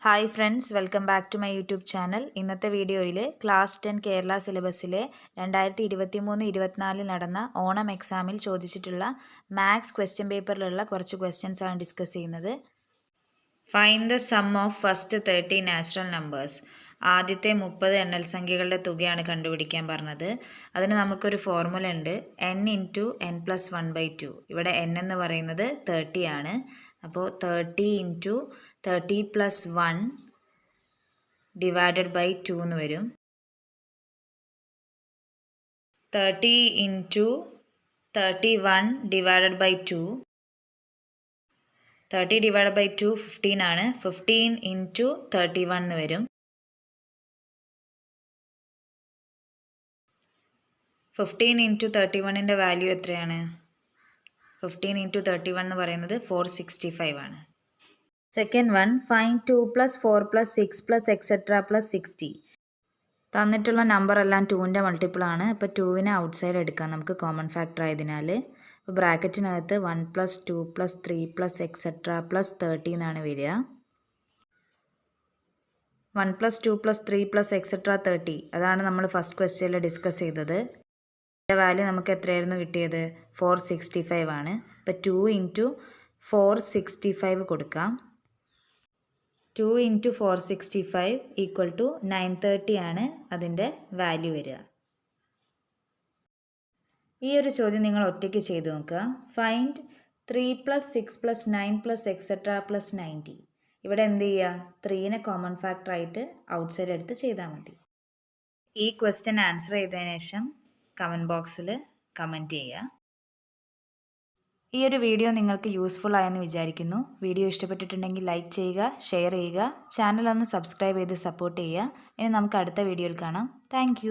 Hi friends, welcome back to my YouTube channel. ഇന്നത്തെ വീഡിയോയിൽ class 10 Kerala സിലബസിലെ 2023-24 നടന്ന ഓണം എക്സാമിൽ ചോദിച്ചിട്ടുള്ള മാത്സ് ക്വസ്റ്റ്യൻ പേപ്പറിലുള്ള കുറച്ച് ക്വസ്റ്റ്യൻസ് ആണ് ഡിസ്കസ് ചെയ്യുന്നത്. Find the sum of first 30 natural numbers. ആദ്യത്തെ 30 എണ്ണൽ സംഖ്യകളുടെ തുകയാണ് കണ്ടുപിടിക്കാൻ പറഞ്ഞത്. അതിന് നമുക്കൊരു ഫോർമുല ഉണ്ട്, n×n+1/2. ഇവിടെ n എന്ന് പറയുന്നത് 30 ആണ്. അപ്പോൾ 30 × 30 + 1 ഡിവൈഡഡ് ബൈ 2 എന്ന് വരും. 30 × 31 ഡിവൈഡഡ് ബൈ 2. 30 ഡിവൈഡഡ് ബൈ 2 15 ആണ്. 15 × 31 എന്ന് വരും. 15 × 31ൻ്റെ വാല്യൂ എത്രയാണ്? 15 × 31 എന്ന് പറയുന്നത് 465 ആണ്. Second one, find 2 + 4 + 6 + etcetera + 60. തന്നിട്ടുള്ള നമ്പർ എല്ലാം 2ൻ്റെ മൾട്ടിപ്പിൾ ആണ്. അപ്പോൾ 2വിനെ ഔട്ട് സൈഡ് എടുക്കാം നമുക്ക്, കോമൺ ഫാക്ടർ ആയതിനാൽ. അപ്പോൾ ബ്രാക്കറ്റിനകത്ത് 1 + 2 + 3 + എക്സെട്ര + 30 എന്നാണ് വരിക. 1 + 2 + 3 + എക്സെട്ര 30, അതാണ് നമ്മൾ ഫസ്റ്റ് ക്വസ്റ്റ്യനിൽ ഡിസ്കസ് ചെയ്തത്. വാല്യൂ നമുക്ക് എത്രയായിരുന്നു കിട്ടിയത്? 465 ആണ്. അപ്പോൾ 2 × 465 കൊടുക്കാം. 2 × 465 = 930 ആണ് അതിൻ്റെ വാല്യൂ വരിക. ഈ ഒരു ചോദ്യം നിങ്ങൾ ഒറ്റയ്ക്ക് ചെയ്ത് നോക്കുക. Find 3 + 6 + 9 + etcetera + 90. ഇവിടെ എന്ത് ചെയ്യുക? 3നെ കോമൺ ഫാക്ടർ ആയിട്ട് ഔട്ട് സൈഡ് എടുത്ത് ചെയ്താൽ മതി. ഈ ക്വസ്റ്റ്യൻ ആൻസർ ചെയ്തതിന് ശേഷം കമൻറ്റ് ബോക്സിൽ കമൻറ്റ് ചെയ്യുക. ഈ ഒരു വീഡിയോ നിങ്ങൾക്ക് യൂസ്ഫുൾ ആയെന്ന് വിചാരിക്കുന്നു. വീഡിയോ ഇഷ്ടപ്പെട്ടിട്ടുണ്ടെങ്കിൽ ലൈക്ക് ചെയ്യുക, ഷെയർ ചെയ്യുക, ചാനൽ ഒന്ന് സബ്സ്ക്രൈബ് ചെയ്ത് സപ്പോർട്ട് ചെയ്യുക. ഇനി നമുക്ക് അടുത്ത വീഡിയോയിൽ കാണാം. താങ്ക്